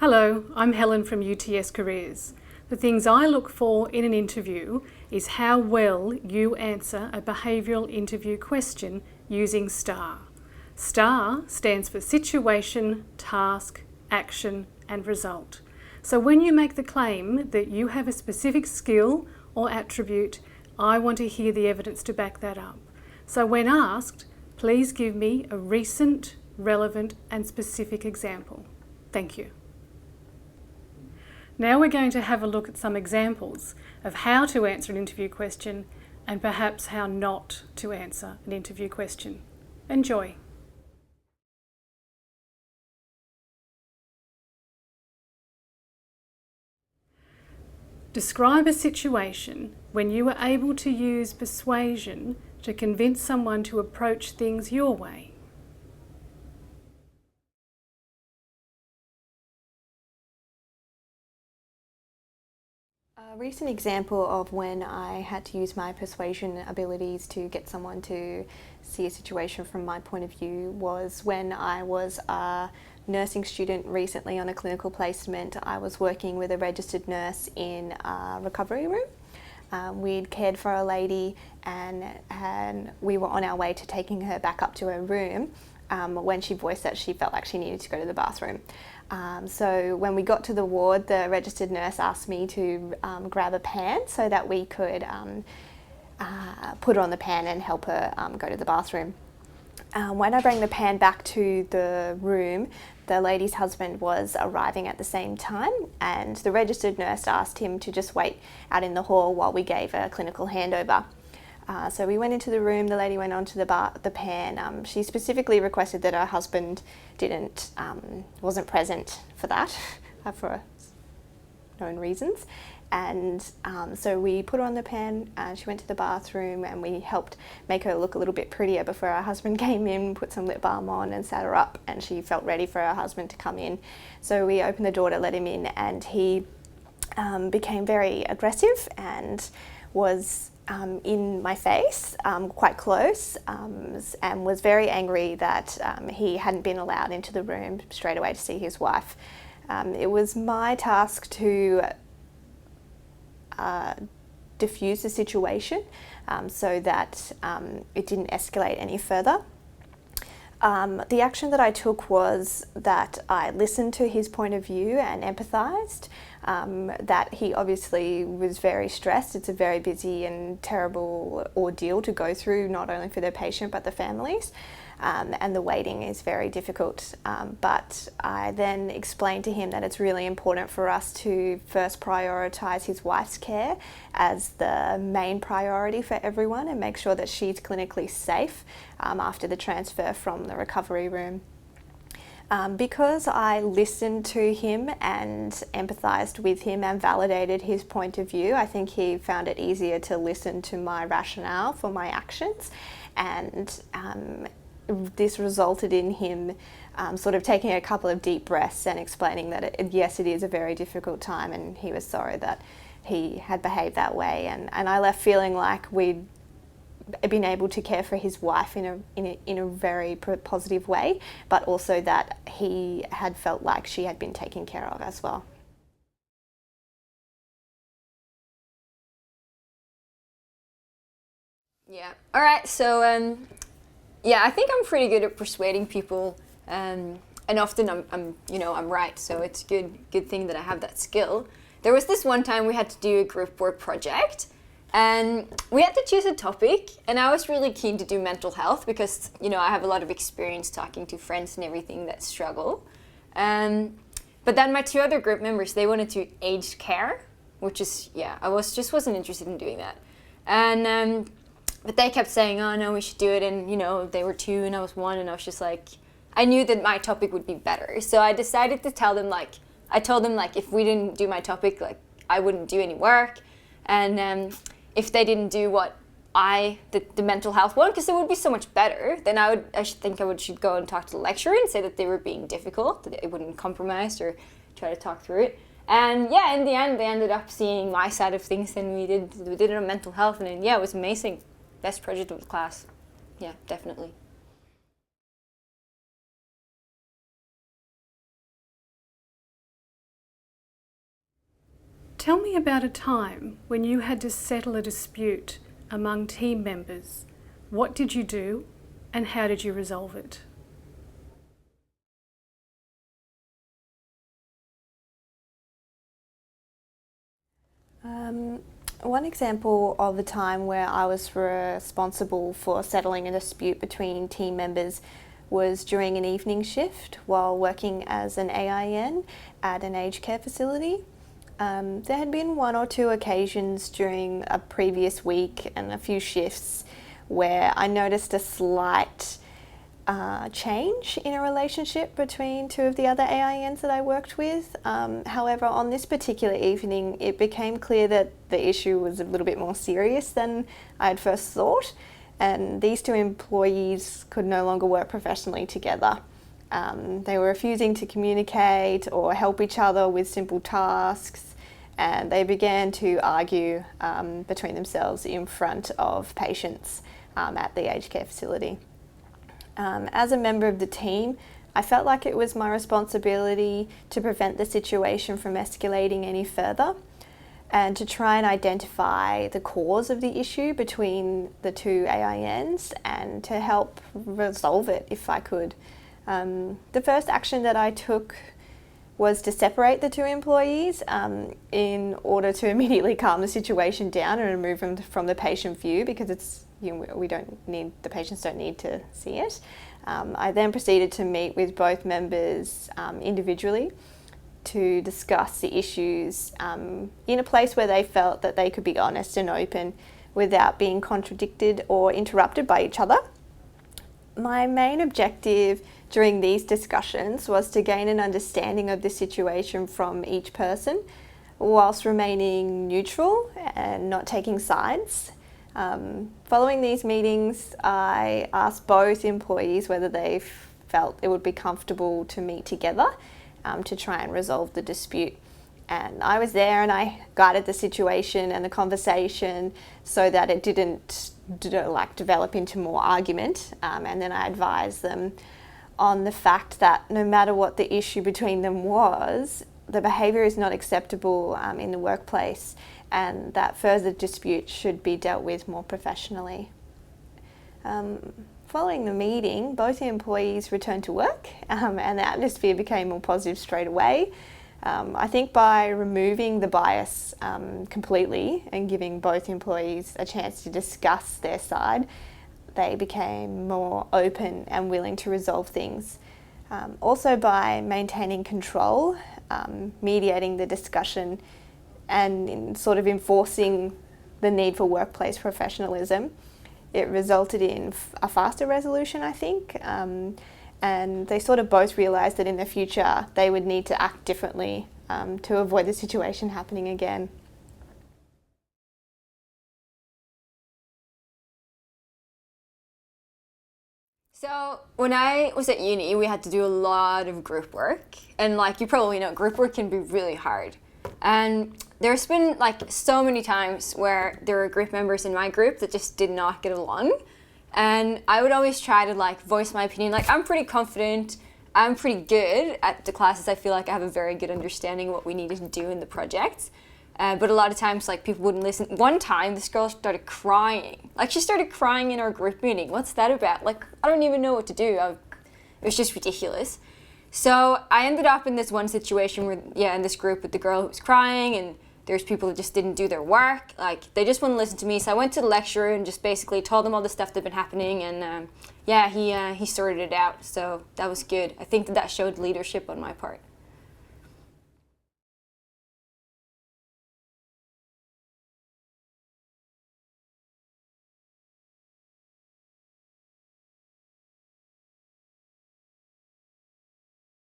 Hello, I'm Helen from UTS Careers. The things I look for in an interview is how well you answer a behavioural interview question using STAR. STAR stands for Situation, Task, Action and Result. So when you make the claim that you have a specific skill or attribute, I want to hear the evidence to back that up. So when asked, please give me a recent, relevant and specific example. Thank you. Now we're going to have a look at some examples of how to answer an interview question and perhaps how not to answer an interview question. Enjoy. Describe a situation when you were able to use persuasion to convince someone to approach things your way. A recent example of when I had to use my persuasion abilities to get someone to see a situation from my point of view was when I was a nursing student recently on a clinical placement. I was working with a registered nurse in a recovery room. We'd cared for a lady and we were on our way to taking her back up to her room when she voiced that she felt like she needed to go to the bathroom. So when we got to the ward, the registered nurse asked me to grab a pan so that we could put her on the pan and help her go to the bathroom. When I bring the pan back to the room, the lady's husband was arriving at the same time, and the registered nurse asked him to just wait out in the hall while we gave a clinical handover. So we went into the room, the lady went on to the pan. She specifically requested that her husband wasn't present for that, for known reasons. And so we put her on the pan, she went to the bathroom and we helped make her look a little bit prettier before her husband came in, put some lip balm on and sat her up, and she felt ready for her husband to come in. So we opened the door to let him in, and he became very aggressive and was in my face, quite close, and was very angry that he hadn't been allowed into the room straight away to see his wife. It was my task to diffuse the situation so that it didn't escalate any further. The action that I took was that I listened to his point of view and empathised, that he obviously was very stressed. It's a very busy and terrible ordeal to go through, not only for the patient but the families, and the waiting is very difficult. But I then explained to him that it's really important for us to first prioritise his wife's care as the main priority for everyone and make sure that she's clinically safe after the transfer from the recovery room. Because I listened to him and empathised with him and validated his point of view, I think he found it easier to listen to my rationale for my actions, and this resulted in him sort of taking a couple of deep breaths and explaining that yes, it is a very difficult time, and he was sorry that he had behaved that way, and I left feeling like we'd been able to care for his wife in a very positive way, but also that he had felt like she had been taken care of as well. Yeah. All right. So, yeah, I think I'm pretty good at persuading people, and often I'm right. So it's good thing that I have that skill. There was this one time we had to do a group work project, and we had to choose a topic, and I was really keen to do mental health because, I have a lot of experience talking to friends and everything that struggle. But then my two other group members, they wanted to aged care, which is, I wasn't interested in doing that. And but they kept saying, oh no, we should do it, and they were 2 and I was 1, and I was just like, I knew that my topic would be better. So I decided to tell them, I told them if we didn't do my topic, I wouldn't do any work. And if they didn't do what the mental health one, because it would be so much better, then I should go and talk to the lecturer and say that they were being difficult, that they wouldn't compromise or try to talk through it. And in the end, they ended up seeing my side of things, and we did it on mental health, and it was amazing. Best project of the class. Yeah, definitely. Tell me about a time when you had to settle a dispute among team members. What did you do and how did you resolve it? One example of a time where I was responsible for settling a dispute between team members was during an evening shift while working as an AIN at an aged care facility. There had been one or two occasions during a previous week and a few shifts where I noticed a slight change in a relationship between two of the other AINs that I worked with. However, on this particular evening, it became clear that the issue was a little bit more serious than I had first thought, and these two employees could no longer work professionally together. They were refusing to communicate or help each other with simple tasks, and they began to argue between themselves in front of patients at the aged care facility. As a member of the team, I felt like it was my responsibility to prevent the situation from escalating any further and to try and identify the cause of the issue between the two AINs and to help resolve it if I could. The first action that I took was to separate the two employees in order to immediately calm the situation down and remove them from the patient view, because it's, the patients don't need to see it. I then proceeded to meet with both members individually to discuss the issues in a place where they felt that they could be honest and open without being contradicted or interrupted by each other. My main objective during these discussions was to gain an understanding of the situation from each person whilst remaining neutral and not taking sides. Following these meetings, I asked both employees whether they felt it would be comfortable to meet together to try and resolve the dispute. And I was there and I guided the situation and the conversation so that it didn't develop into more argument. And then I advised them on the fact that no matter what the issue between them was, the behaviour is not acceptable in the workplace, and that further disputes should be dealt with more professionally. Following the meeting, both the employees returned to work and the atmosphere became more positive straight away. I think by removing the bias completely and giving both employees a chance to discuss their side, they became more open and willing to resolve things. Also by maintaining control, mediating the discussion and in sort of enforcing the need for workplace professionalism, it resulted in a faster resolution, I think. And they sort of both realised that in the future they would need to act differently to avoid the situation happening again. So when I was at uni, we had to do a lot of group work, and like you probably know, group work can be really hard. And there's been like so many times where there were group members in my group that just did not get along. And I would always try to like voice my opinion. Like, I'm pretty confident, I'm pretty good at the classes. I feel like I have a very good understanding of what we needed to do in the project. But a lot of times, like, people wouldn't listen. One time, this girl started crying. Like, she started crying in our group meeting. What's that about? Like, I don't even know what to do. It was just ridiculous. So I ended up in this one situation where, in this group with the girl who was crying, and there's people that just didn't do their work. Like, they just wouldn't listen to me. So I went to the lecturer and just basically told him all the stuff that had been happening, and he sorted it out. So that was good. I think that showed leadership on my part.